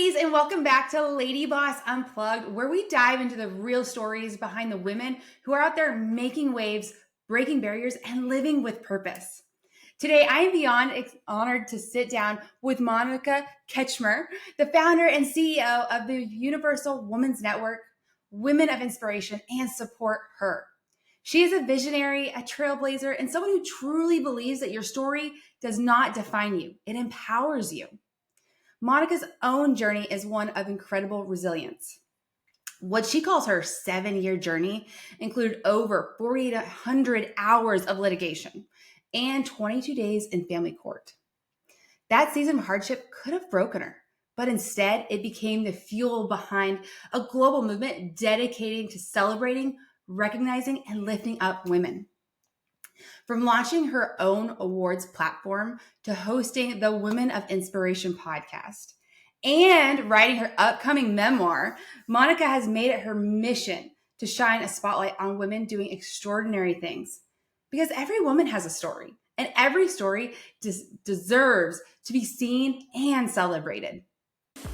ladies, and welcome back to LadyBoss Unplugged, where we dive into the real stories behind the women who are out there making waves, breaking barriers, and living with purpose. Today, I am beyond honored to sit down with Monica Kretschmer, the founder and CEO of the Universal Women's Network, Women of Inspiration, and Support Her. She is a visionary, a trailblazer, and someone who truly believes that your story does not define you. It empowers you. Monica's own journey is one of incredible resilience. What she calls her 7-year journey included over 4,800 hours of litigation and 22 days in family court. That season of hardship could have broken her, but instead it became the fuel behind a global movement dedicated to celebrating, recognizing, and lifting up women. From launching her own awards platform to hosting the Women of Inspiration podcast and writing her upcoming memoir, Monica has made it her mission to shine a spotlight on women doing extraordinary things. Because every woman has a story, and every story deserves to be seen and celebrated.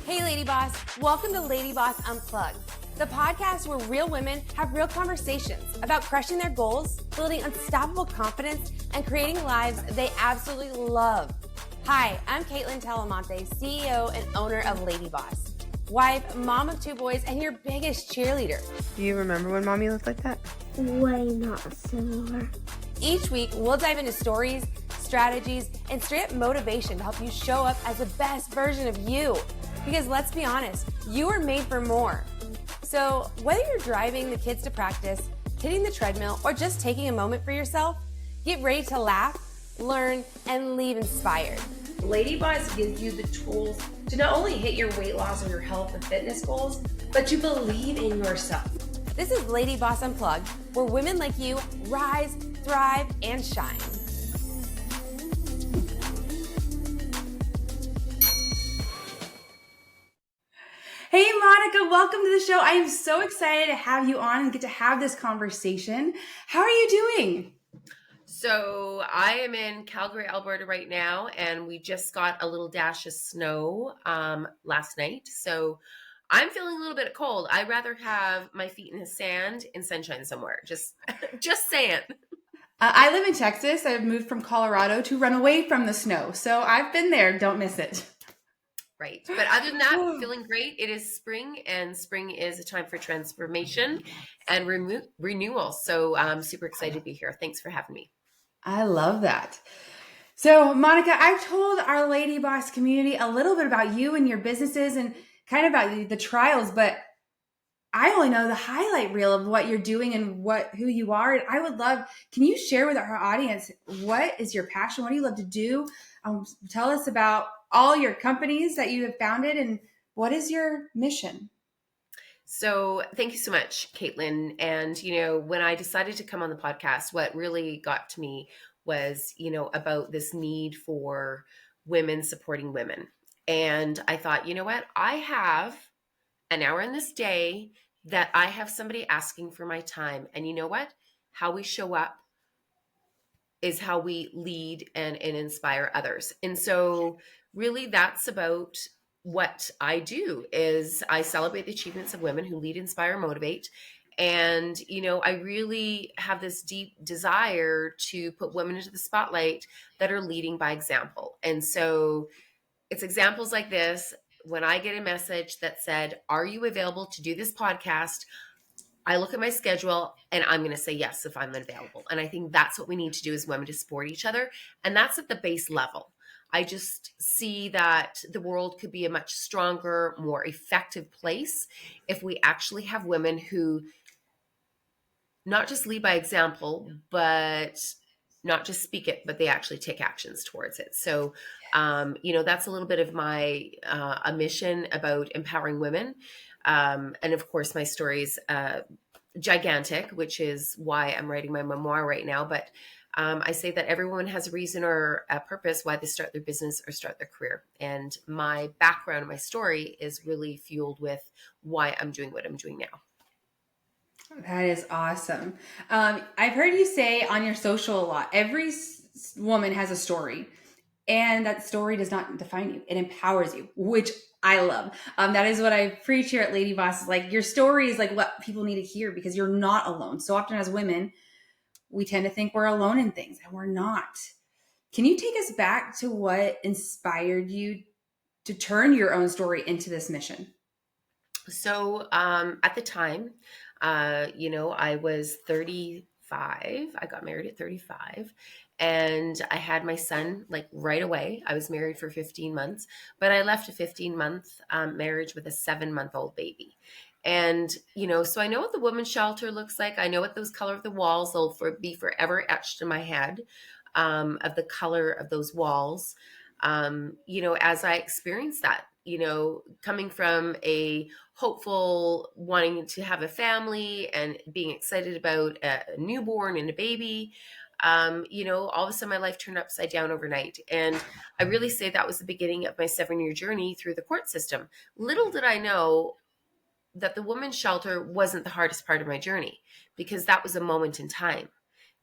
Hey, Lady Boss. Welcome to LadyBoss Unplugged, the podcast where real women have real conversations about crushing their goals, building unstoppable confidence, and creating lives they absolutely love. Hi, I'm Kaitlyn Talamonte, CEO and owner of LadyBoss, wife, mom of 2 boys, and your biggest cheerleader. Do you remember when Mommy looked like that? Way not similar. Each week, we'll dive into stories, strategies, and straight-up motivation to help you show up as the best version of you. Because let's be honest, you are made for more. So whether you're driving the kids to practice, hitting the treadmill, or just taking a moment for yourself, get ready to laugh, learn, and leave inspired. LadyBoss gives you the tools to not only hit your weight loss or your health and fitness goals, but to believe in yourself. This is LadyBoss Unplugged, where women like you rise, thrive, and shine. Hey, Monica, welcome to the show. I am so excited to have you on and get to have this conversation. How are you doing? So I am in Calgary, Alberta right now, and we just got a little dash of snow last night. So I'm feeling a little bit cold. I'd rather have my feet in the sand in sunshine somewhere. Just saying. I live in Texas. I've moved from Colorado to run away from the snow. So I've been there. Don't miss it. Right. But other than that, feeling great. It is spring, and spring is a time for transformation and renewal. So I'm super excited to be here. Thanks for having me. I love that. So, Monica, I've told our Lady Boss community a little bit about you and your businesses and kind of about the trials, but I only know the highlight reel of what you're doing and who you are. And I would love, can you share with our audience, what is your passion? What do you love to do? Tell us about all your companies that you have founded and what is your mission? So thank you so much, Kaitlyn. And, when I decided to come on the podcast, what really got to me was, about this need for women supporting women. And I thought, you know what? I have an hour in this day that I have somebody asking for my time. And you know what? How we show up is how we lead and inspire others. And so really that's about what I do is I celebrate the achievements of women who lead, inspire, motivate. And, I really have this deep desire to put women into the spotlight that are leading by example. And so it's examples like this. When I get a message that said, are you available to do this podcast? I look at my schedule and I'm going to say yes if I'm available. And I think that's what we need to do as women, to support each other. And that's at the base level. I just see that the world could be a much stronger, more effective place if we actually have women who not just lead by example, but not just speak it, but they actually take actions towards it. So, that's a little bit of my a mission about empowering women. And of course, my story is gigantic, which is why I'm writing my memoir right now. But I say that every woman has a reason or a purpose why they start their business or start their career. And my background, my story is really fueled with why I'm doing what I'm doing now. That is awesome. I've heard you say on your social a lot, every woman has a story, and that story does not define you. It empowers you, which I love. That is what I preach here at Lady Boss. Is like your story is like what people need to hear because you're not alone. So often as women, we tend to think we're alone in things and we're not. Can you take us back to what inspired you to turn your own story into this mission? So at the time, I was 35. I got married at 35 and I had my son like right away. I was married for 15 months, but I left a 15-month marriage with a 7-month-old baby. And, so I know what the women's shelter looks like. I know what those color of the walls will be forever etched in my head, of the color of those walls. As I experienced that, coming from a hopeful wanting to have a family and being excited about a newborn and a baby, all of a sudden my life turned upside down overnight. And I really say that was the beginning of my 7-year journey through the court system. Little did I know that the women's shelter wasn't the hardest part of my journey, because that was a moment in time,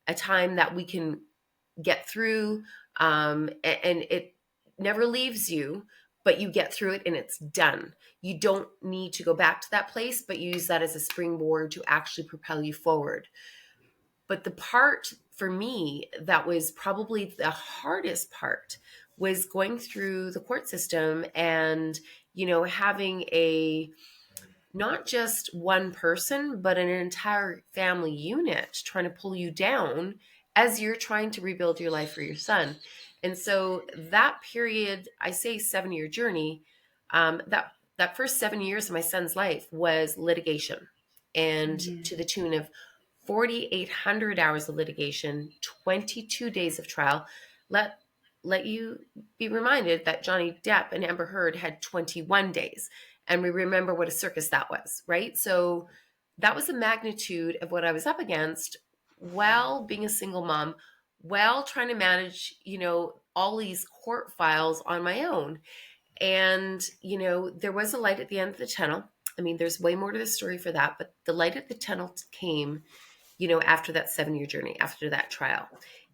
a time that we can get through, and it never leaves you, but you get through it and it's done. You don't need to go back to that place, but you use that as a springboard to actually propel you forward. But the part for me that was probably the hardest part was going through the court system and, having not just one person, but an entire family unit trying to pull you down as you're trying to rebuild your life for your son. And so that period, I say 7-year journey, that first 7 years of my son's life was litigation, and to the tune of 4,800 hours of litigation, 22 days of trial. Let you be reminded that Johnny Depp and Amber Heard had 21 days. And we remember what a circus that was, right? So that was the magnitude of what I was up against while being a single mom, while trying to manage, all these court files on my own. And, there was a light at the end of the tunnel. I mean, there's way more to the story for that, but the light at the tunnel came, after that 7-year journey, after that trial.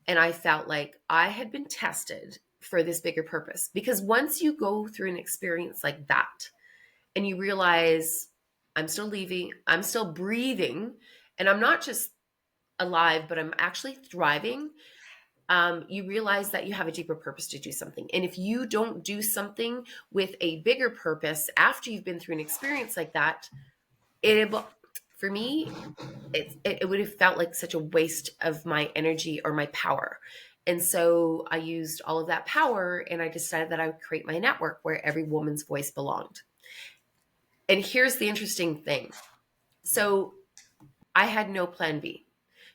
And I felt like I had been tested for this bigger purpose, because once you go through an experience like that, and you realize I'm still breathing, and I'm not just alive, but I'm actually thriving. You realize that you have a deeper purpose to do something. And if you don't do something with a bigger purpose after you've been through an experience like that, for me, it would have felt like such a waste of my energy or my power. And so I used all of that power, and I decided that I would create my network where every woman's voice belonged. And here's the interesting thing. So I had no plan B.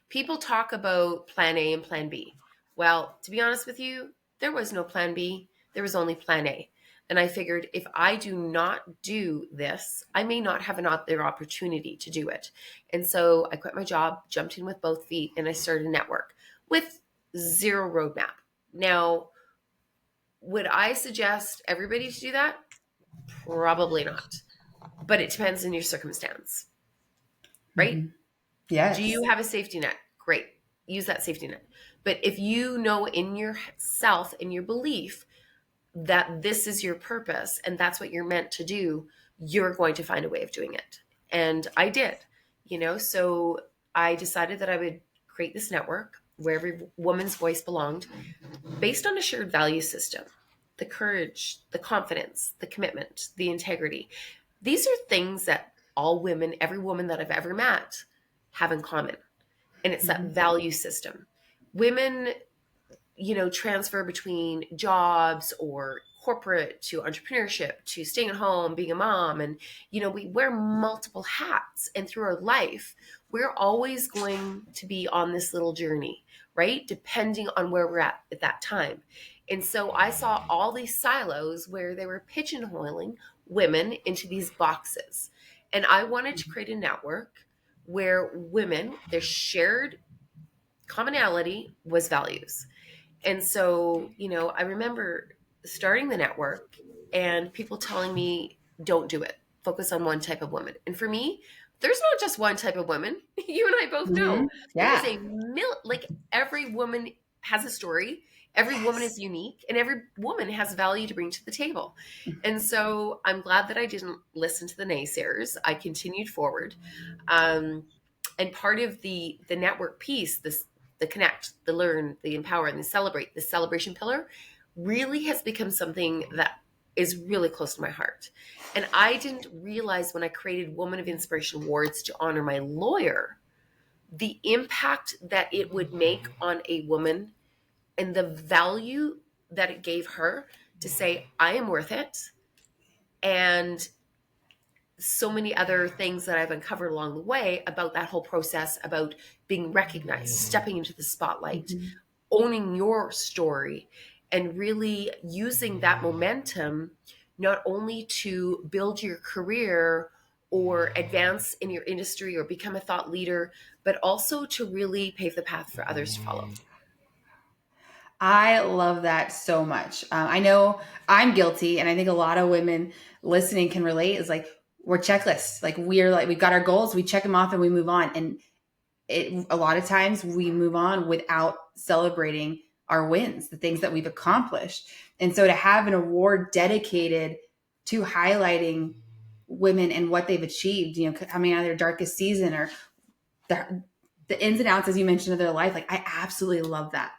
People talk about plan A and plan B. Well, to be honest with you, there was no plan B. There was only plan A. And I figured if I do not do this, I may not have another opportunity to do it. And so I quit my job, jumped in with both feet, and I started a network with zero roadmap. Now, would I suggest everybody to do that? Probably not. But it depends on your circumstance, right? Mm-hmm. Yes. Do you have a safety net? Great. Use that safety net. But if you know in yourself, in your belief that this is your purpose and that's what you're meant to do, you're going to find a way of doing it. And I did, so I decided that I would create this network where every woman's voice belonged, based on a shared value system: the courage, the confidence, the commitment, the integrity. These are things that all women, every woman that I've ever met, have in common. And it's that value system. Women, transfer between jobs or corporate to entrepreneurship to staying at home, being a mom. And, we wear multiple hats. And through our life, we're always going to be on this little journey, right? Depending on where we're at that time. And so I saw all these silos where they were pigeonholing women into these boxes. And I wanted to create a network where women, their shared commonality was values. And so, I remember starting the network and people telling me, don't do it. Focus on one type of woman. And for me, there's not just one type of woman. You and I both know. Yeah. There's like every woman has a story Every woman is unique and every woman has value to bring to the table. And so I'm glad that I didn't listen to the naysayers. I continued forward. And part of the network piece, the connect, the learn, the empower, and the celebrate, the celebration pillar really has become something that is really close to my heart. And I didn't realize when I created Woman of Inspiration Awards to honor my lawyer, the impact that it would make on a woman and the value that it gave her to say, I am worth it. And so many other things that I've uncovered along the way about that whole process, about being recognized, stepping into the spotlight, owning your story, and really using that momentum not only to build your career or advance in your industry or become a thought leader, but also to really pave the path for others to follow. I love that so much. I know I'm guilty, and I think a lot of women listening can relate. Is like we're checklists. Like we've got our goals, we check them off, and we move on. And a lot of times we move on without celebrating our wins, the things that we've accomplished. And so to have an award dedicated to highlighting women and what they've achieved, coming out of their darkest season or the ins and outs, as you mentioned, of their life, like I absolutely love that.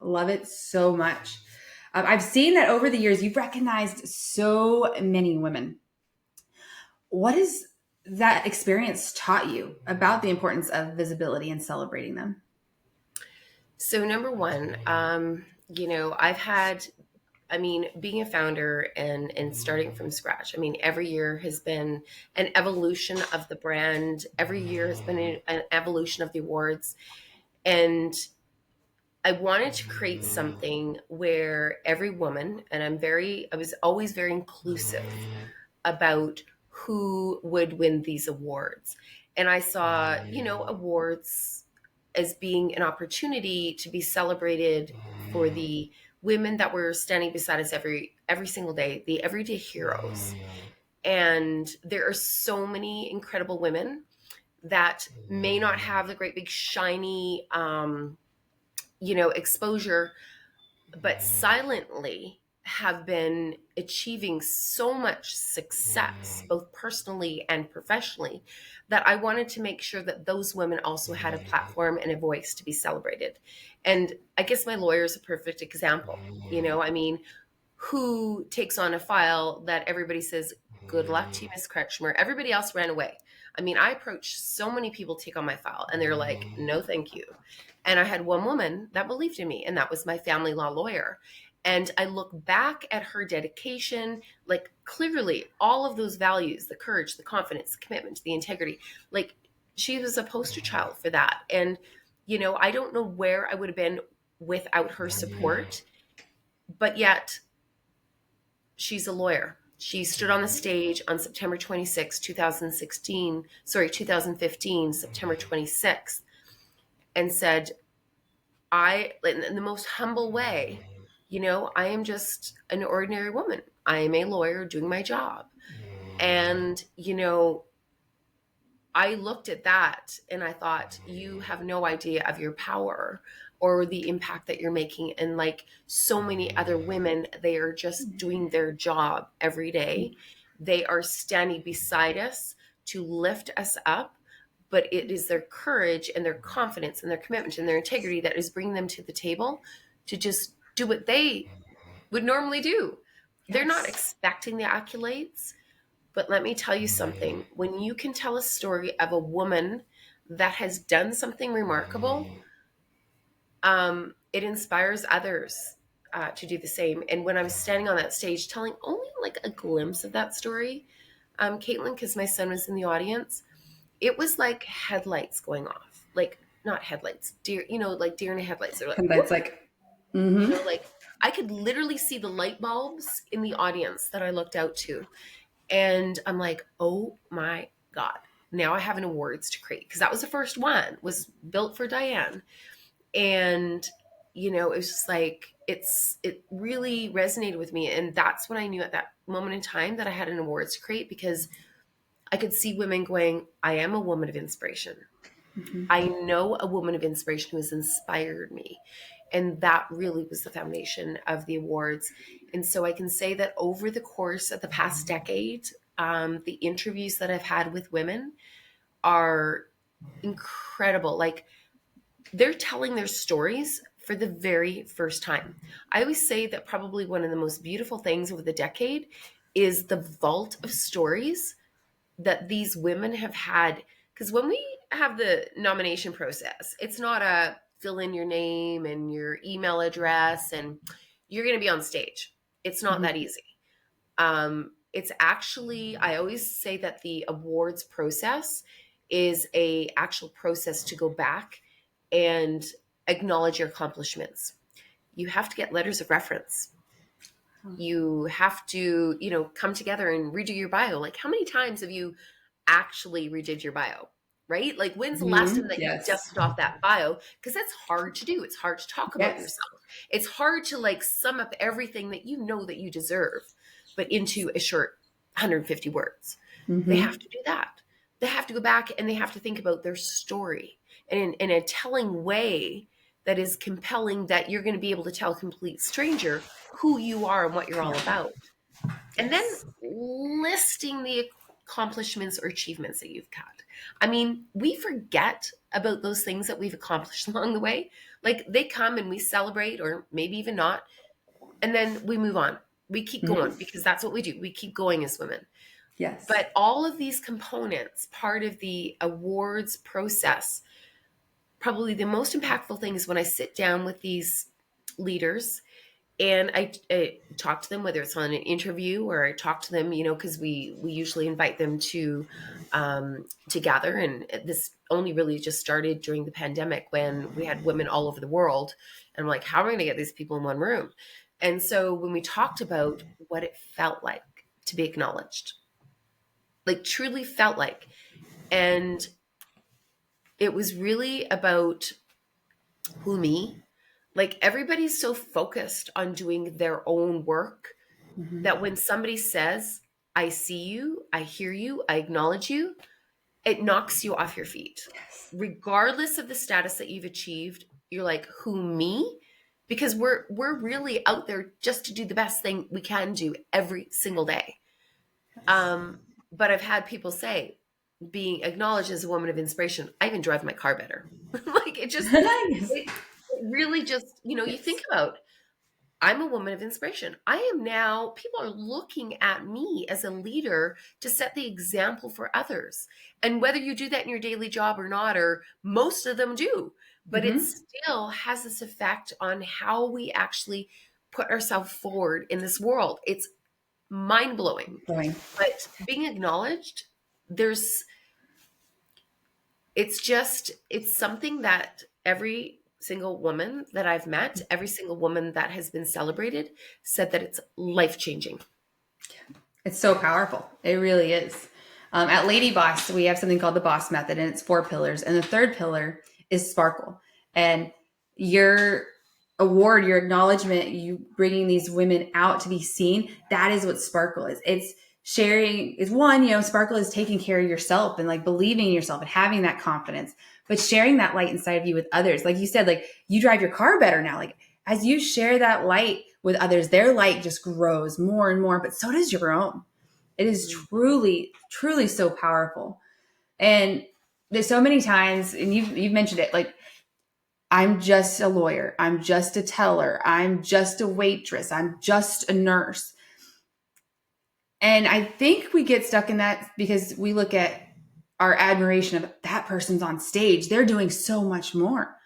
Love it so much. I've seen that over the years, you've recognized so many women. What has that experience taught you about the importance of visibility and celebrating them? So number one, I've had, being a founder and starting from scratch, every year has been an evolution of the brand. Every year has been an evolution of the awards. And I wanted to create something where every woman, and I was always very inclusive about who would win these awards. And I saw, awards as being an opportunity to be celebrated for the women that were standing beside us every single day, the everyday heroes. And there are so many incredible women that may not have the great big shiny exposure, but silently have been achieving so much success, both personally and professionally, that I wanted to make sure that those women also had a platform and a voice to be celebrated. And I guess my lawyer is a perfect example. Who takes on a file that everybody says, good luck to you, Ms. Kretschmer. Everybody else ran away. I approached so many people to take on my file, and they're like, no, thank you. And I had one woman that believed in me, and that was my family law lawyer. And I look back at her dedication, like clearly all of those values, the courage, the confidence, the commitment, the integrity, like she was a poster child for that. And, I don't know where I would have been without her support, but yet she's a lawyer. She stood on the stage on September 26, 2015, September 26th, and said, in the most humble way, I am just an ordinary woman. I am a lawyer doing my job. And, I looked at that and I thought, you have no idea of your power or the impact that you're making. And like so many other women, they are just doing their job every day. They are standing beside us to lift us up. But it is their courage and their confidence and their commitment and their integrity that is bringing them to the table to just do what they would normally do. Yes. They're not expecting the accolades. But let me tell you something. When you can tell a story of a woman that has done something remarkable, it inspires others to do the same. And when I was standing on that stage telling only like a glimpse of that story, Kaitlyn, because my son was in the audience, it was like headlights going off, like not headlights, deer, like deer in the headlights. They're like, headlights, like, like I could literally see the light bulbs in the audience that I looked out to. And I'm like, oh my God, now I have an awards to create. Cause that was the first one, was built for Diane. And, it was just like, it really resonated with me. And that's when I knew at that moment in time that I had an awards to create, because I could see women going, I am a woman of inspiration. Mm-hmm. I know a woman of inspiration who has inspired me. And that really was the foundation of the awards. And so I can say that over the course of the past decade, the interviews that I've had with women are incredible. Like, they're telling their stories for the very first time. I always say that probably one of the most beautiful things over the decade is the vault of stories that these women have had. Because when we have the nomination process, it's not a fill in your name and your email address and you're going to be on stage. It's not that easy. It's actually, I always say that the awards process is a actual process to go back and acknowledge your accomplishments. You have to get letters of reference. You have to, come together and redo your bio. Like, how many times have you actually redid your bio, right? Like, when's the last time that you dusted off that bio? Because that's hard to do. It's hard to talk about yourself. It's hard to like sum up everything that you know that you deserve, but into a short 150 words. They have to do that. They have to go back and they have to think about their story and in a telling way that is compelling, that you're going to be able to tell a complete stranger who you are and what you're all about. And then listing the accomplishments or achievements that you've had. I mean, we forget about those things that we've accomplished along the way. Like, they come and we celebrate, or maybe even not. And then we move on. We keep going because that's what we do. We keep going as women. Yes. But all of these components, part of the awards process, probably the most impactful thing is when I sit down with these leaders and I talk to them, whether it's on an interview or I talk to them, because we usually invite them to gather. And this only really just started during the pandemic when we had women all over the world. And I'm like, how are we going to get these people in one room? And so when we talked about what it felt like to be acknowledged, like truly felt like, and it was really about who me. Like, everybody's so focused on doing their own work that when somebody says, I see you, I hear you, I acknowledge you, it knocks you off your feet. Regardless of the status that you've achieved, you're like, who, me? Because we're really out there just to do the best thing we can do every single day. But I've had people say, being acknowledged as a woman of inspiration, I even drive my car better. Like, it just, it really just, you think about, I'm a woman of inspiration. I am now, people are looking at me as a leader to set the example for others. And whether you do that in your daily job or not, or most of them do, but it still has this effect on how we actually put ourselves forward in this world. It's mind-blowing. But being acknowledged, it's something that every single woman that I've met, every single woman that has been celebrated said that it's life-changing. It's so powerful. It really is. At LadyBoss, we have something called the Boss Method, and it's 4 pillars. And the third pillar is sparkle. And your award, your acknowledgement, you bringing these women out to be seen, that is what sparkle is. It's sharing is one, sparkle is taking care of yourself and like believing in yourself and having that confidence, but sharing that light inside of you with others. Like you said, like, you drive your car better now. Like, as you share that light with others, their light just grows more and more, but so does your own. It is truly, truly so powerful. And there's so many times, and you've mentioned it, like, I'm just a lawyer. I'm just a teller. I'm just a waitress. I'm just a nurse. And I think we get stuck in that because we look at our admiration of that person's on stage. They're doing so much more.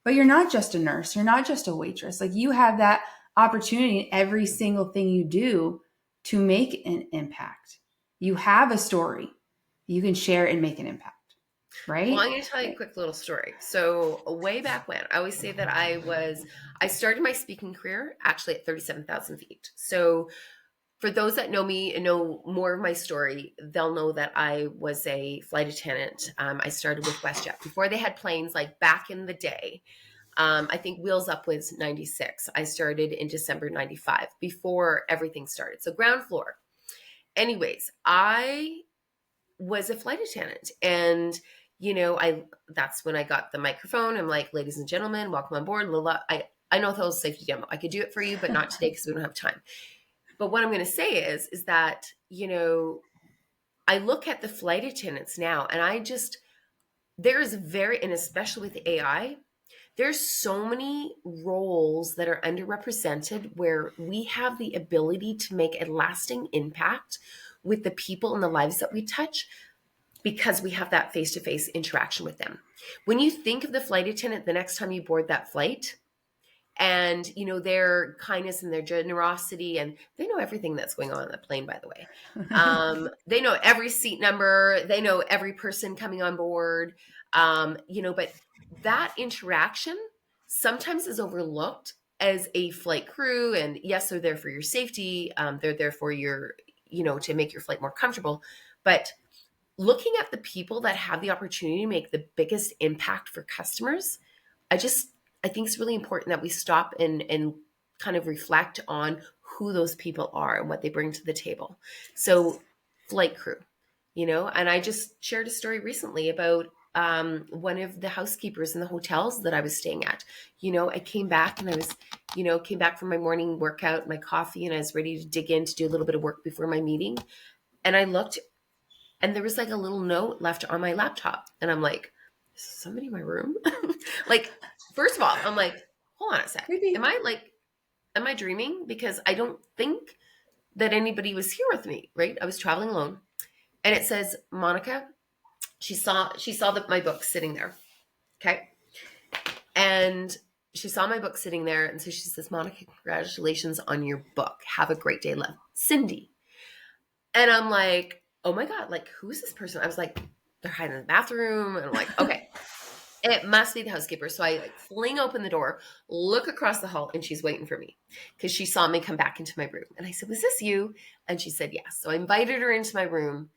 But you're not just a nurse. You're not just a waitress. Like, you have that opportunity in every single thing you do to make an impact. You have a story you can share and make an impact, right? Well, I'm going to tell you a quick little story. So way back when, I always say that I started my speaking career actually at 37,000 feet. So for those that know me and know more of my story, they'll know that I was a flight attendant. I started with WestJet before they had planes, like back in the day. I think Wheels Up was 96. I started in December 95 before everything started. So ground floor. Anyways, I was a flight attendant, and that's when I got the microphone. I'm like, ladies and gentlemen, welcome on board. I I know it's a safety demo. I could do it for you, but not today because we don't have time. But what I'm going to say is that, I look at the flight attendants now and and especially with AI, there's so many roles that are underrepresented where we have the ability to make a lasting impact with the people and the lives that we touch because we have that face-to-face interaction with them. When you think of the flight attendant the next time you board that flight, and their kindness and their generosity, and they know everything that's going on the plane, by the way. They know every seat number, they know every person coming on board, but that interaction sometimes is overlooked as a flight crew. And yes, they're there for your safety, they're there for your to make your flight more comfortable, but looking at the people that have the opportunity to make the biggest impact for customers, I think it's really important that we stop and kind of reflect on who those people are and what they bring to the table. So flight crew, and I just shared a story recently about one of the housekeepers in the hotels that I was staying at. I came back and I was, came back from my morning workout, my coffee, and I was ready to dig in to do a little bit of work before my meeting. And I looked and there was like a little note left on my laptop. And I'm like, is somebody in my room? Like, first of all, I'm like, hold on a sec. Am I dreaming? Because I don't think that anybody was here with me, right? I was traveling alone. And it says, Monica, she saw my book sitting there. Okay. And she saw my book sitting there. And so she says, Monica, congratulations on your book. Have a great day, love. Cindy. And I'm like, oh my God, like, who is this person? I was like, they're hiding in the bathroom. And I'm like, okay. It must be the housekeeper. So I fling open the door, look across the hall, and she's waiting for me because she saw me come back into my room. And I said, was this you? And she said, yes. So I invited her into my room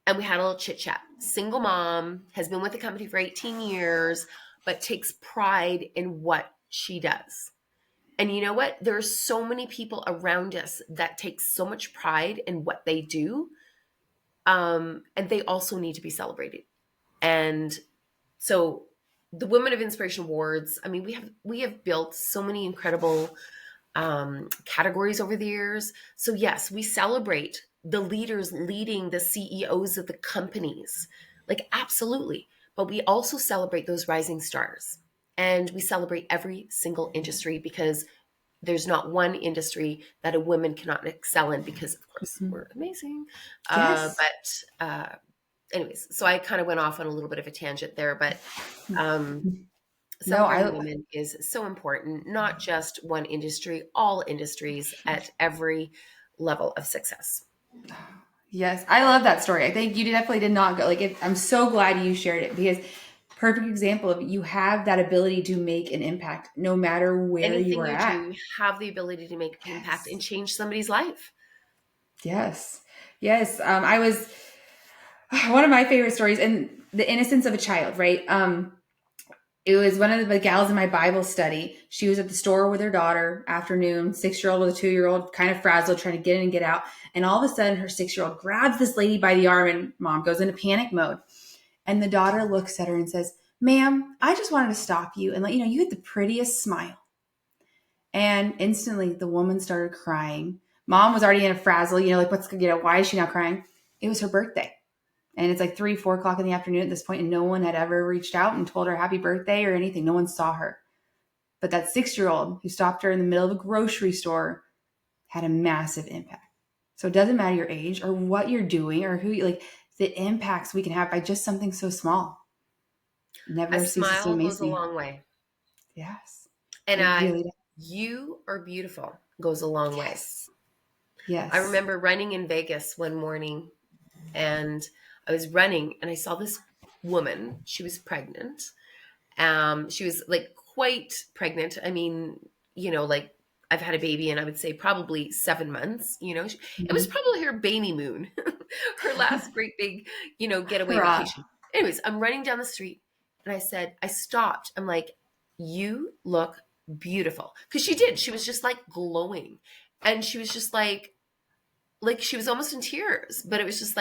and we had a little chit chat. Single mom, has been with the company for 18 years, but takes pride in what she does. And you know what? There are so many people around us that take so much pride in what they do. And they also need to be celebrated. And so the Women of Inspiration Awards, I mean, we have built so many incredible categories over the years. So yes, we celebrate the leaders leading the CEOs of the companies, like absolutely. But we also celebrate those rising stars, and we celebrate every single industry because there's not one industry that a woman cannot excel in because, of course, we're amazing. Yes. Anyways, so I kind of went off on a little bit of a tangent there, but celebrating women is so important, not just one industry, all industries at every level of success. Yes, I love that story. I think you definitely did not go I'm so glad you shared it because perfect example of you have that ability to make an impact no matter where you are at. Do, have the ability to make an impact and change somebody's life. Yes. Yes. I was one of my favorite stories, and the innocence of a child, right? It was one of the gals in my Bible study. She was at the store with her daughter, afternoon, 6-year-old with a 2-year-old, kind of frazzled, trying to get in and get out. And all of a sudden, her 6-year-old grabs this lady by the arm, and mom goes into panic mode. And the daughter looks at her and says, ma'am, I just wanted to stop you and let you know you had the prettiest smile. And instantly, the woman started crying. Mom was already in a frazzle, why is she now crying? It was her birthday. And it's like 3, 4 o'clock in the afternoon at this point, and no one had ever reached out and told her happy birthday or anything. No one saw her. But that 6-year-old who stopped her in the middle of a grocery store had a massive impact. So it doesn't matter your age or what you're doing or who the impacts we can have by just something so small. Never a ceases to amaze me. Smile goes a long way. Yes. And you are beautiful goes a long way. Yes. I remember running in Vegas one morning, and I was running and I saw this woman. She was pregnant. She was quite pregnant. I mean, I've had a baby, and I would say probably 7 months, It was probably her baby moon, her last great big, getaway vacation. Anyways, I'm running down the street and I stopped. I'm like, you look beautiful. Cause she did. She was just glowing, and she was just like she was almost in tears, but it was just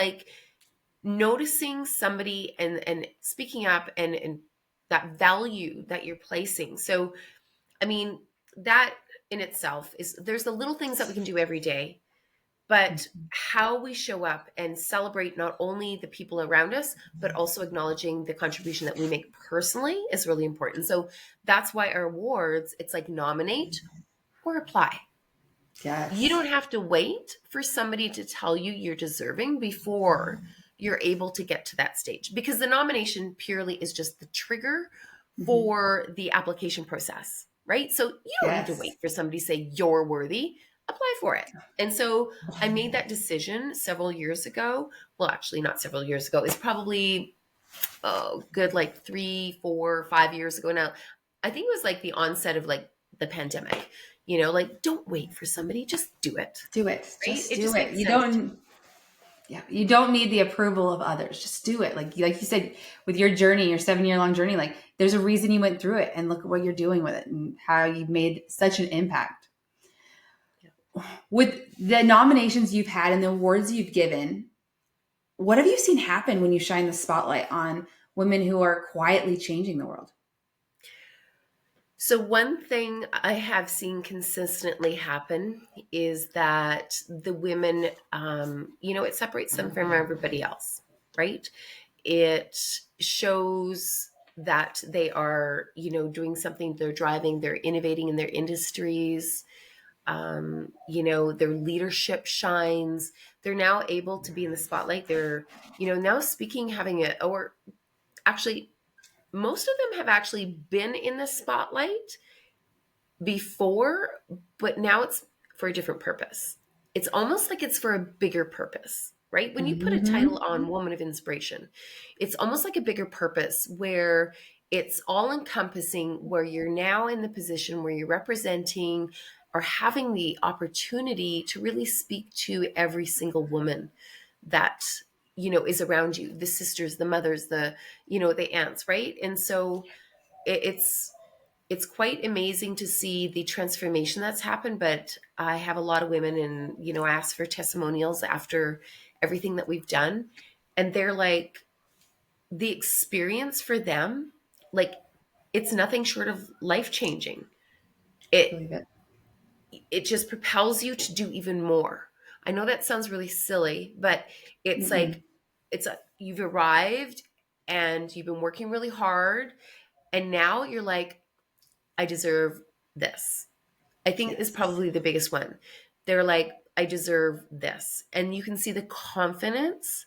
noticing somebody and speaking up and that value that you're placing. So I mean, that in itself there's the little things that we can do every day, but how we show up and celebrate not only the people around us, but also acknowledging the contribution that we make personally is really important. So that's why our awards, it's like nominate or apply. Yes. You don't have to wait for somebody to tell you you're deserving before you're able to get to that stage, because the nomination purely is just the trigger for the application process, right? So you don't need to wait for somebody to say you're worthy. Apply for it. And so I made that decision several years ago. Well, actually not several years ago. It's probably good like 3, 4, 5 years ago now. I think it was like the onset of like the pandemic. You know, like don't wait for somebody, just do it. Do it. Right? Just It do just it. makes You sense. don't. Yeah, you don't need the approval of others. Just do it. Like you said, with your journey, your 7-year-long journey, like there's a reason you went through it, and look at what you're doing with it and how you've made such an impact. Yeah. With the nominations you've had and the awards you've given, what have you seen happen when you shine the spotlight on women who are quietly changing the world? So one thing I have seen consistently happen is that the women, it separates them from everybody else, right? It shows that they are, doing something, they're driving, they're innovating in their industries. Their leadership shines. They're now able to be in the spotlight. They're, now speaking, actually, most of them have actually been in the spotlight before, but now it's for a different purpose. It's almost like it's for a bigger purpose, right? When you put a title on Woman of Inspiration, it's almost like a bigger purpose where it's all encompassing, where you're now in the position where you're representing or having the opportunity to really speak to every single woman that is around you, the sisters, the mothers, the aunts, right? And so it's quite amazing to see the transformation that's happened. But I have a lot of women, and I ask for testimonials after everything that we've done, and they're like, the experience for them, like, it's nothing short of life-changing. It just propels you to do even more. I know that sounds really silly, but it's like you've arrived and you've been working really hard, and now you're like, I deserve this. I think is probably the biggest one. They're like, I deserve this. And you can see the confidence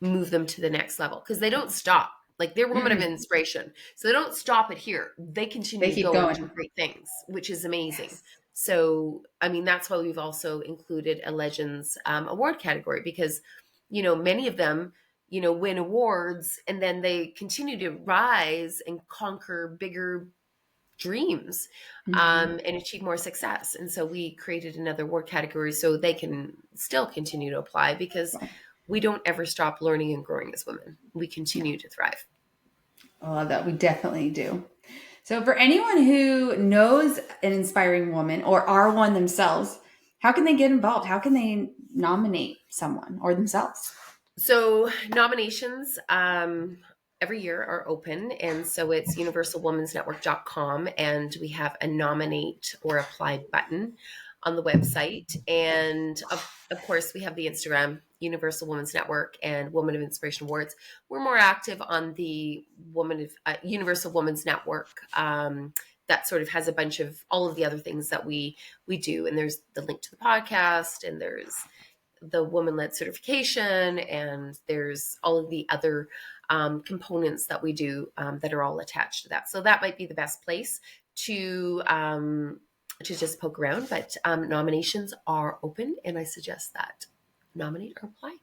move them to the next level, because they don't stop. Like, they're women of inspiration. So they don't stop it here. They continue to go and do great things, which is amazing. Yes. So, I mean, that's why we've also included a Legends award category, because, many of them, win awards, and then they continue to rise and conquer bigger dreams and achieve more success. And so we created another award category so they can still continue to apply, because we don't ever stop learning and growing as women. We continue to thrive. I love that. We definitely do. So for anyone who knows an inspiring woman or are one themselves, how can they get involved? How can they nominate someone or themselves? So nominations every year are open. And so it's universalwomensnetwork.com, and we have a nominate or apply button on the website. And of course, we have the Instagram, Universal Women's Network, and Woman of Inspiration Awards. We're more active on the Universal Women's Network. That sort of has a bunch of all of the other things that we do. And there's the link to the podcast, and there's the woman-led certification, and there's all of the other components that we do that are all attached to that. So that might be the best place to just poke around. But nominations are open, and I suggest that nominate or apply.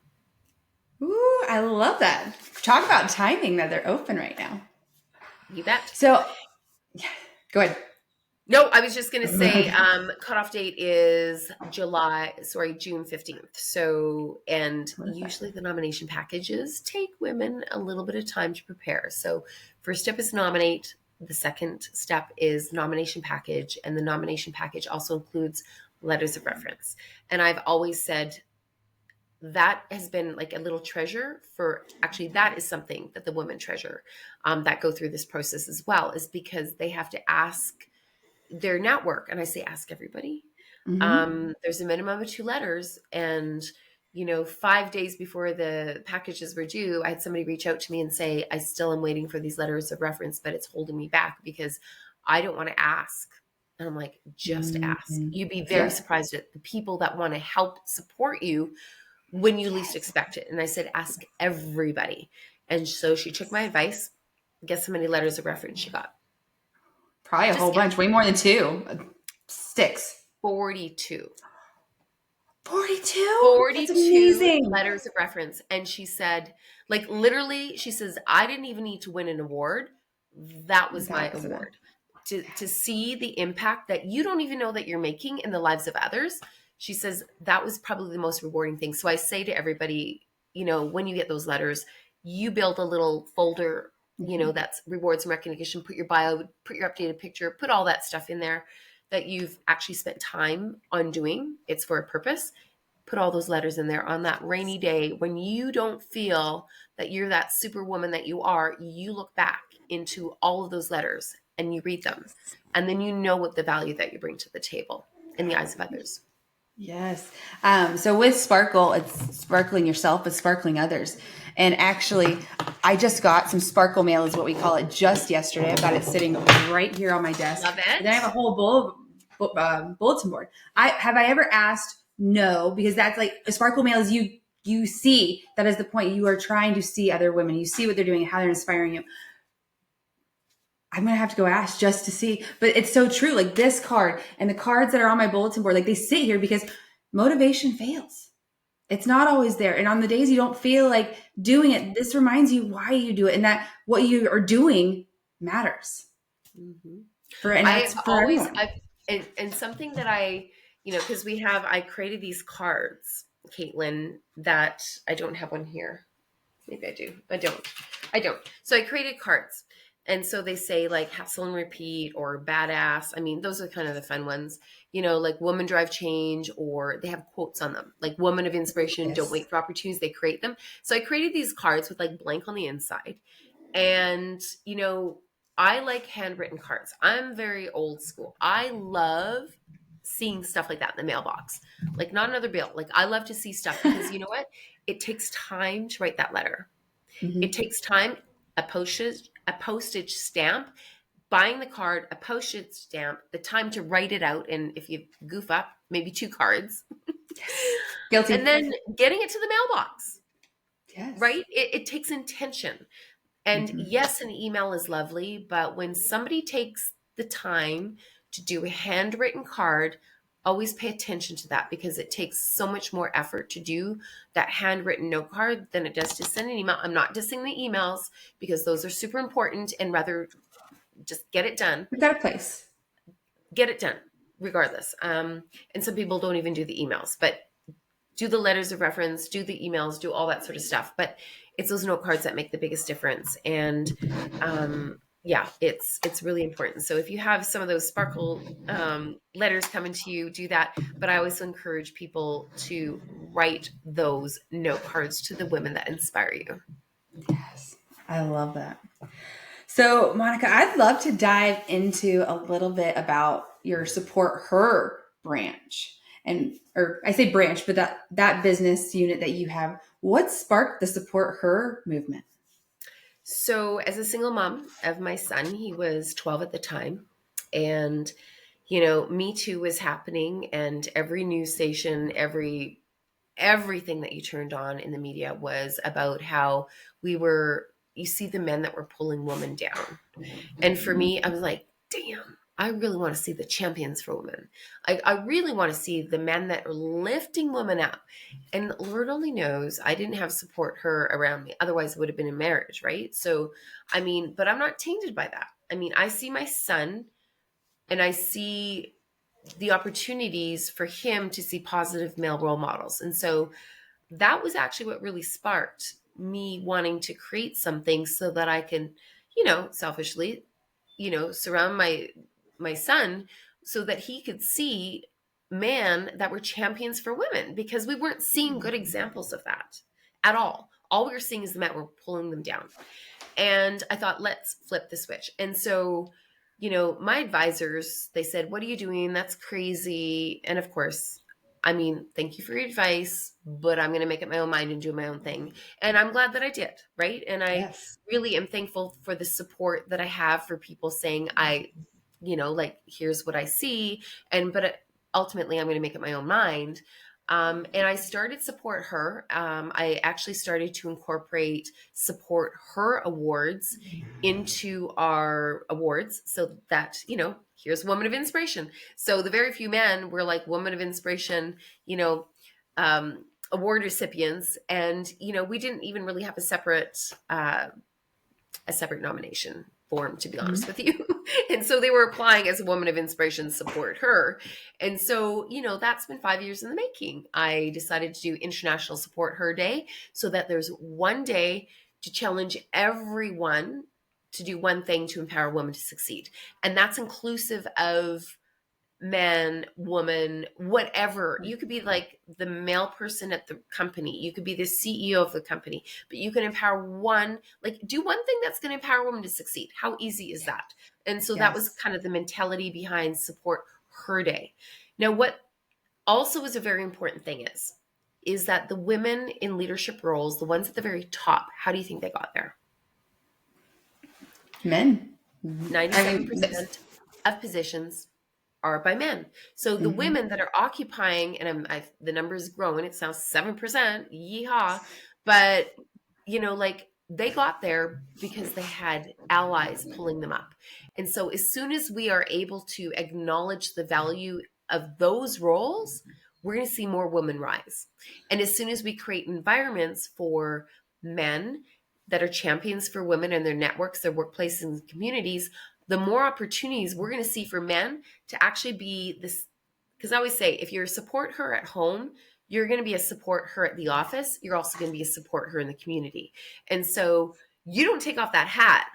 Ooh, I love that. Talk about timing that they're open right now. You bet. So, yeah, go ahead. No, I was just going to say cutoff date is June 15th. So, and usually the nomination packages take women a little bit of time to prepare. So first step is nominate. The second step is nomination package. And the nomination package also includes letters of reference. And I've always said that has been like a little treasure that is something that the women treasure that go through this process as well, is because they have to ask their network. And I say, ask everybody. There's a minimum of 2 letters. And, 5 days before the packages were due, I had somebody reach out to me and say, I still am waiting for these letters of reference, but it's holding me back because I don't want to ask. And I'm like, just ask. You'd be very surprised at the people that want to help support you when you least expect it. And I said, ask everybody. And so she took my advice. Guess how many letters of reference she got? Probably a whole bunch, way more than 2 sticks. 42. 42? 42 letters of reference. And she said, like, literally, she says, I didn't even need to win an award. That was my award. To see the impact that you don't even know that you're making in the lives of others. She says, that was probably the most rewarding thing. So I say to everybody, when you get those letters, you build a little folder, that's rewards and recognition, put your bio, put your updated picture, put all that stuff in there that you've actually spent time on doing. It's for a purpose. Put all those letters in there on that rainy day when you don't feel that you're that superwoman that you are. You look back into all of those letters and you read them. And then you know what the value that you bring to the table in the eyes of others. Yes. So with Sparkle, it's sparkling yourself, but sparkling others. And actually, I just got some Sparkle mail is what we call it just yesterday. I've got it sitting right here on my desk. Love it. And then I have a whole bulletin board. Have I ever asked? No, because that's like a Sparkle mail is you see, that is the point. You are trying to see other women. You see what they're doing, how they're inspiring you. I'm going to have to go ask just to see, but it's so true. Like this card and the cards that are on my bulletin board, like they sit here because motivation fails. It's not always there. And on the days you don't feel like doing it, this reminds you why you do it and that what you are doing matters. And something that I, because I created these cards, Kaitlyn, that I don't have one here. Maybe I do. I don't. So I created cards. And so they say like hustle and repeat or badass. I mean, those are kind of the fun ones, like woman drive change, or they have quotes on them, like woman of inspiration, don't wait for opportunities, they create them. So I created these cards with like blank on the inside. And, I like handwritten cards. I'm very old school. I love seeing stuff like that in the mailbox, like not another bill. Like I love to see stuff because you know what? It takes time to write that letter. It takes time, a postage stamp, buying the card, a postage stamp, the time to write it out. And if you goof up, maybe 2 cards. Guilty. And then getting it to the mailbox. Yes. Right? It takes intention. And yes, an email is lovely, but when somebody takes the time to do a handwritten card, always pay attention to that because it takes so much more effort to do that handwritten note card than it does to send an email. I'm not dissing the emails because those are super important and rather just get it done. We've got a place. Get it done regardless. And some people don't even do the emails, but do the letters of reference, do the emails, do all that sort of stuff. But it's those note cards that make the biggest difference. And it's really important. So if you have some of those Sparkle letters coming to you, do that. But I always encourage people to write those note cards to the women that inspire you. Yes, I love that. So Monica, I'd love to dive into a little bit about your Support Her branch. Or I say branch, but that business unit that you have. What sparked the Support Her movement? So as a single mom of my son, he was 12 at the time. And, Me Too was happening. And every news station, everything that you turned on in the media was about how you see the men that were pulling women down. And for me, I was like, damn, I really want to see the champions for women. I really want to see the men that are lifting women up. And Lord only knows I didn't have Support Her around me. Otherwise it would have been in marriage, right? So, but I'm not tainted by that. I see my son and I see the opportunities for him to see positive male role models. And so that was actually what really sparked me wanting to create something so that I can, selfishly, surround my son so that he could see men that were champions for women, because we weren't seeing good examples of that at all. All we were seeing is the men were pulling them down. And I thought, let's flip the switch. And so my advisors, they said, what are you doing? That's crazy. And of course, I mean, thank you for your advice, but I'm going to make up my own mind and do my own thing. And I'm glad that I did. Right. And I Yes. really am thankful for the support that I have for people saying, here's what I see. But ultimately, I'm going to make up my own mind. And I started Support Her. I actually started to incorporate Support Her awards into our awards so that, here's Woman of Inspiration. So the very few men were like Woman of Inspiration, award recipients. And, we didn't even really have a separate nomination form, to be honest with you. And so they were applying as a Woman of Inspiration, Support Her. And so, that's been 5 years in the making. I decided to do International Support Her Day so that there's one day to challenge everyone to do one thing to empower women to succeed. And that's inclusive of man, woman, whatever. You could be like the male person at the company. You could be the CEO of the company, but you can empower do one thing that's going to empower women to succeed. How easy is that? And so that was kind of the mentality behind Support Her Day. Now, what also is a very important thing is that the women in leadership roles, the ones at the very top, how do you think they got there? Men. 97% of positions are by men. So the women that are occupying, and the number is growing, it's now 7%, yeehaw. But, they got there because they had allies pulling them up. And so as soon as we are able to acknowledge the value of those roles, we're going to see more women rise. And as soon as we create environments for men that are champions for women and their networks, their workplaces and communities, the more opportunities we're going to see for men to actually be this. Because I always say, if you're a Support Her at home, you're going to be a Support Her at the office. You're also going to be a Support Her in the community. And so you don't take off that hat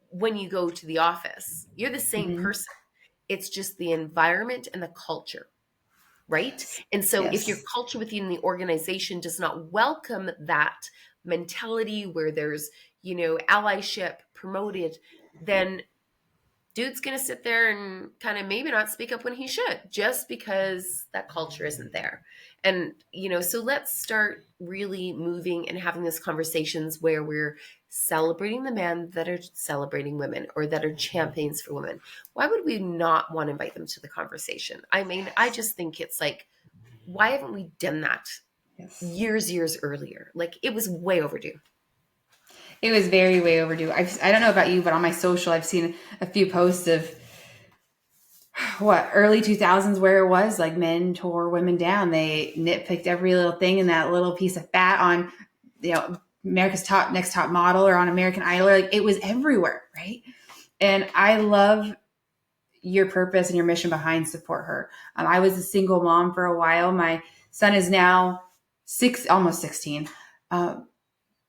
when you go to the office. You're the same person. It's just the environment and the culture, right? And so if your culture within the organization does not welcome that mentality where there's, allyship promoted, then dude's going to sit there and kind of maybe not speak up when he should, just because that culture isn't there. And, so let's start really moving and having these conversations where we're celebrating the men that are celebrating women or that are champions for women. Why would we not want to invite them to the conversation? I mean, I just think it's like, why haven't we done that years earlier? Like, it was way overdue. It was way overdue. I don't know about you, but on my social, I've seen a few posts of early 2000s where it was like men tore women down. They nitpicked every little thing in that little piece of fat on, America's Next Top Model or on American Idol. Like, it was everywhere, right? And I love your purpose and your mission behind Support Her. I was a single mom for a while. My son is now almost 16.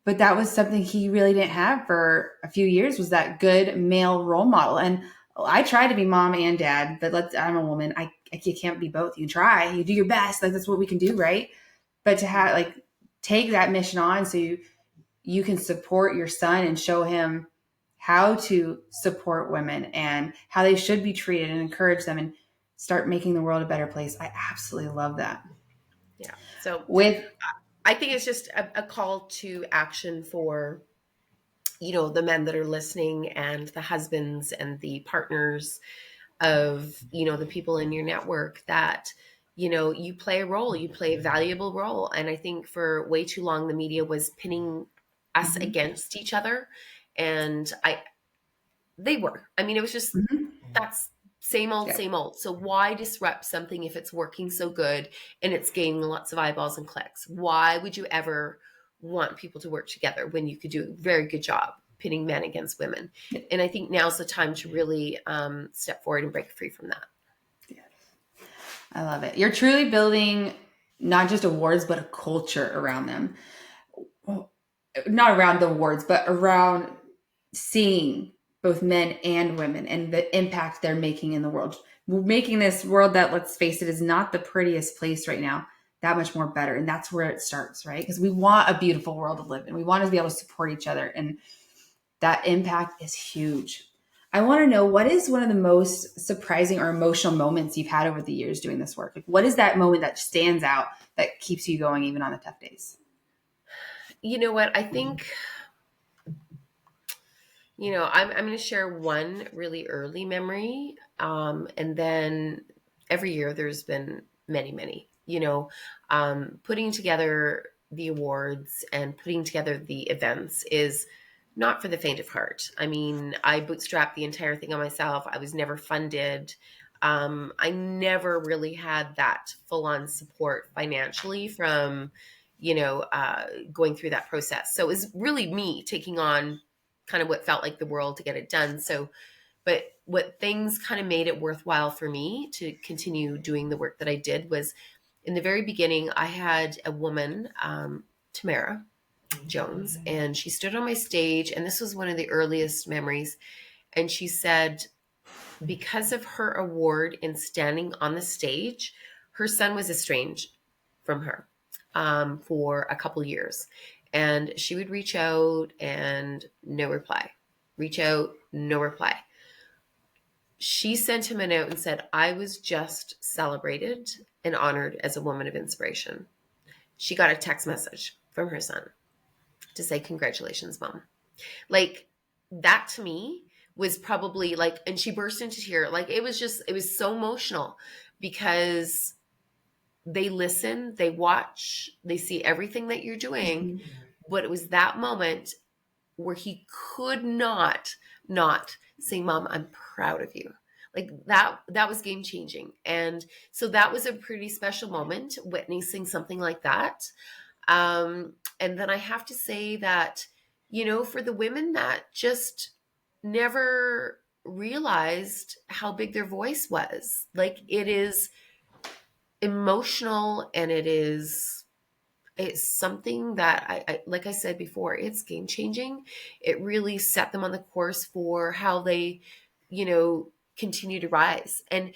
But that was something he really didn't have for a few years, was that good male role model. And I try to be mom and dad, but I'm a woman. You can't be both. You try, you do your best. Like, that's what we can do. Right. But to take that mission on so you can support your son and show him how to support women and how they should be treated and encourage them and start making the world a better place. I absolutely love that. Yeah. So I think it's just a call to action for, the men that are listening and the husbands and the partners of, the people in your network that, you play a role, you play a valuable role. And I think for way too long, the media was pinning us against each other. And they were. I mean, it was just, that's same old. So why disrupt something if it's working so good and it's gaining lots of eyeballs and clicks? Why would you ever want people to work together when you could do a very good job pitting men against women? And I think now's the time to really step forward and break free from that. Yes. I love it. You're truly building not just awards, but a culture around them. Not around the awards, but around seeing both men and women and the impact they're making in the world. We're making this world that, let's face it, is not the prettiest place right now, that much more better. And that's where it starts, right? Because we want a beautiful world to live in. We want to be able to support each other. And that impact is huge. I want to know, what is one of the most surprising or emotional moments you've had over the years doing this work? Like, what is that moment that stands out that keeps you going even on the tough days? You know what? I think, I'm going to share one really early memory. And then every year there's been many, many, putting together the awards and putting together the events is not for the faint of heart. I mean, I bootstrapped the entire thing on myself. I was never funded. I never really had that full on support financially from, going through that process. So it was really me taking on kind of what felt like the world to get it done. So, but what things kind of made it worthwhile for me to continue doing the work that I did was in the very beginning, I had a woman, Tamara Jones, and she stood on my stage, and this was one of the earliest memories. And she said, because of her award in standing on the stage, her son was estranged from her for a couple years. And she would reach out and no reply. Reach out, no reply. She sent him a note and said, I was just celebrated and honored as a woman of inspiration. She got a text message from her son to say, congratulations, Mom. Like, that to me was probably like, and she burst into tears. Like, it was so emotional because they listen, they watch, they see everything that you're doing. Mm-hmm. But it was that moment where he could not say, Mom, I'm proud of you. Like that was game changing. And so that was a pretty special moment, witnessing something like that. And then I have to say that, for the women that just never realized how big their voice was, like, it is emotional, and it's something that I like I said before, it's game changing. It really set them on the course for how they, continue to rise. And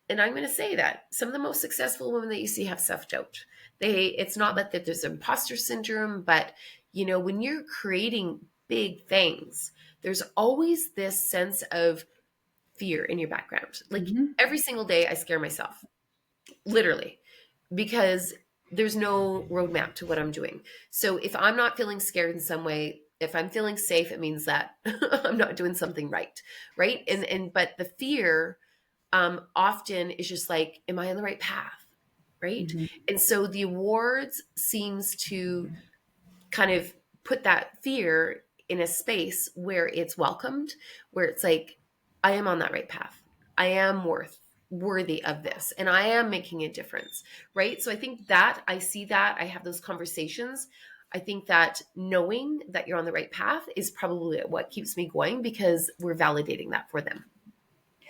I'm going to say that some of the most successful women that you see have self-doubt. It's not that there's imposter syndrome, but when you're creating big things, there's always this sense of fear in your background. Like, every single day I scare myself, literally, because there's no roadmap to what I'm doing. So if I'm not feeling scared in some way, if I'm feeling safe, it means that I'm not doing something right. Right. But the fear often is just like, am I on the right path? Right. Mm-hmm. And so the awards seems to kind of put that fear in a space where it's welcomed, where it's like, I am on that right path. I am worthy of this, and I am making a difference. Right. So I think that I see that, I have those conversations. I think that knowing that you're on the right path is probably what keeps me going, because we're validating that for them.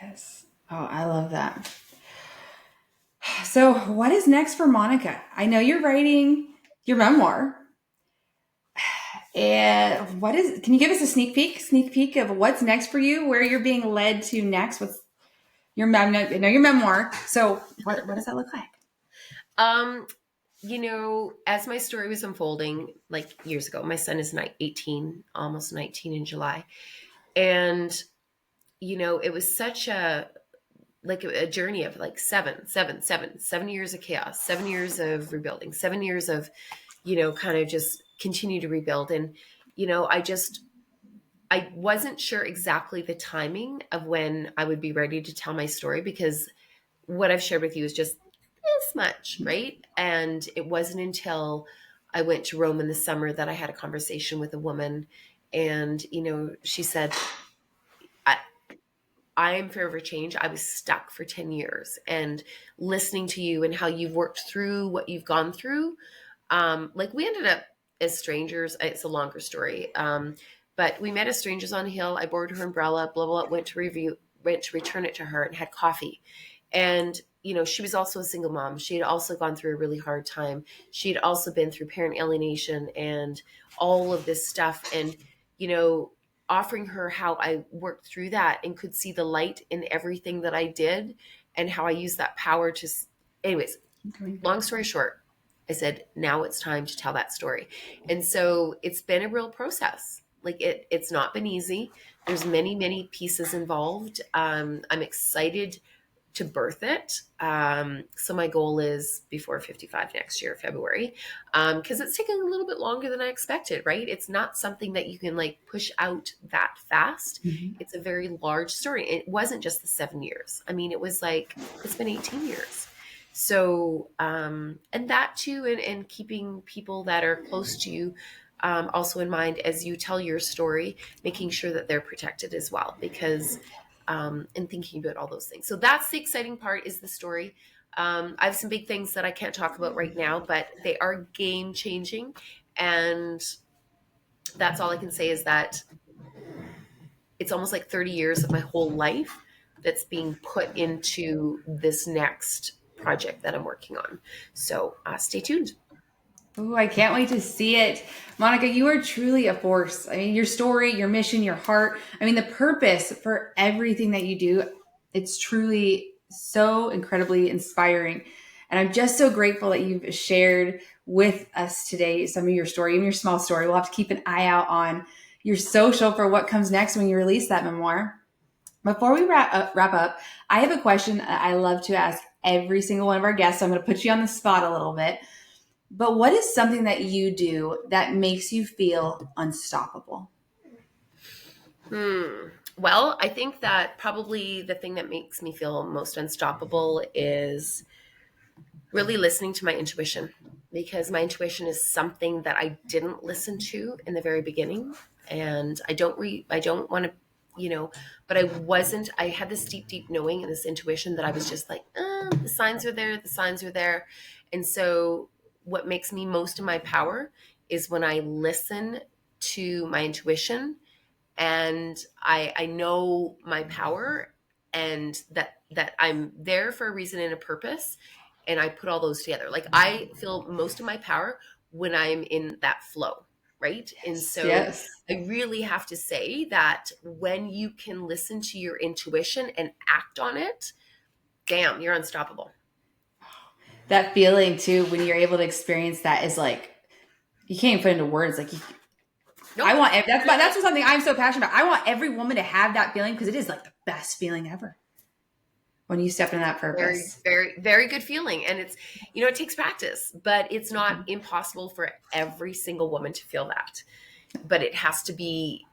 Yes. Oh, I love that. So what is next for Monica? I know you're writing your memoir. And can you give us a sneak peek of what's next for you, where you're being led to next? What's your memoir. So what does that look like? As my story was unfolding, like, years ago, my son is 18, almost 19 in July. And, it was such a journey of like 7 years of chaos, 7 years of rebuilding, 7 years of, kind of just continue to rebuild. And, I wasn't sure exactly the timing of when I would be ready to tell my story, because what I've shared with you is just this much, right? And it wasn't until I went to Rome in the summer that I had a conversation with a woman, and, she said, I am forever change. I was stuck for 10 years, and listening to you and how you've worked through what you've gone through. We ended up as strangers. It's a longer story. But we met as strangers on a hill. I borrowed her umbrella, blah, blah, blah, went to return it to her, and had coffee. And, she was also a single mom. She had also gone through a really hard time. She had also been through parent alienation and all of this stuff. And, offering her how I worked through that and could see the light in everything that I did, and how I used that power to, anyways, long story short, I said, now it's time to tell that story. And so it's been a real process. Like it's not been easy. There's many, many pieces involved. I'm excited to birth it. So my goal is before 55 next year, February, because it's taking a little bit longer than I expected, right? It's not something that you can like push out that fast. It's a very large story. It wasn't just the 7 years. I mean, it was like, it's been 18 years. So, and that too, and keeping people that are close to you also in mind as you tell your story, making sure that they're protected as well, because and thinking about all those things. So that's the exciting part, is the story. I have some big things that I can't talk about right now, but they are game changing. And that's all I can say, is that it's almost like 30 years of my whole life that's being put into this next project that I'm working on. So stay tuned. Oh, I can't wait to see it. Monica, you are truly a force. I mean, your story, your mission, your heart, I mean, the purpose for everything that you do, it's truly so incredibly inspiring. And I'm just so grateful that you've shared with us today some of your story, even your small story. We'll have to keep an eye out on your social for what comes next when you release that memoir. Before we wrap up, I have a question I love to ask every single one of our guests. So I'm going to put you on the spot a little bit. But what is something that you do that makes you feel unstoppable? Well, I think that probably the thing that makes me feel most unstoppable is really listening to my intuition, because my intuition is something that I didn't listen to in the very beginning. And I don't want to, but I had this deep, deep knowing and this intuition that I was just like, the signs are there. The signs are there. And so what makes me most in my power is when I listen to my intuition and I know my power, and that I'm there for a reason and a purpose. And I put all those together. Like, I feel most of my power when I'm in that flow. Right. And so Yes. I really have to say that when you can listen to your intuition and act on it, damn, you're unstoppable. That feeling too, when you're able to experience that, is like, you can't even put into words. Like, Nope. that's something I'm so passionate about. I want every woman to have that feeling, because it is like the best feeling ever when you step into that purpose. Very, very, very good feeling. And it's, it takes practice, but it's not impossible for every single woman to feel that. But it has to be,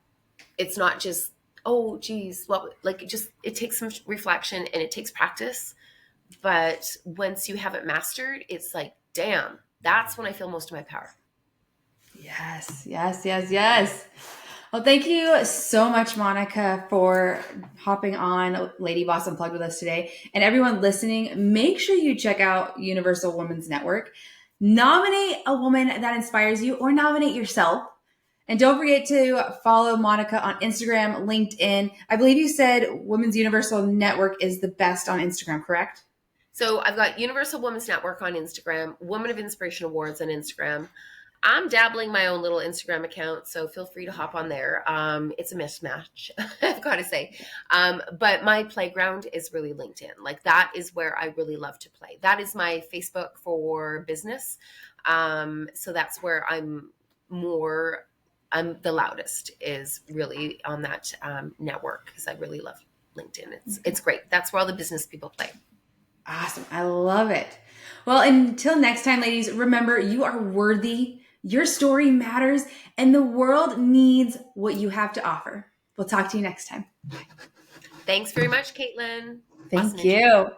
it's not just, oh, geez, it takes some reflection and it takes practice. But once you have it mastered, it's like, damn, that's when I feel most of my power. Yes, yes, yes, yes. Well, thank you so much, Monica, for hopping on LadyBoss Unplugged with us today. And everyone listening, make sure you check out Universal Women's Network. Nominate a woman that inspires you, or nominate yourself. And don't forget to follow Monica on Instagram, LinkedIn. I believe you said Women's Universal Network is the best on Instagram, correct? So I've got Universal Women's Network on Instagram, Woman of Inspiration Awards on Instagram. I'm dabbling my own little Instagram account, so feel free to hop on there. It's a mismatch, I've got to say. But my playground is really LinkedIn. Like, that is where I really love to play. That is my Facebook for business. So that's where I'm the loudest, is really on that network, because I really love LinkedIn. It's great. That's where all the business people play. Awesome. I love it. Well, until next time, ladies, remember, you are worthy. Your story matters, and the world needs what you have to offer. We'll talk to you next time. Thanks very much, Kaitlyn. Thank you.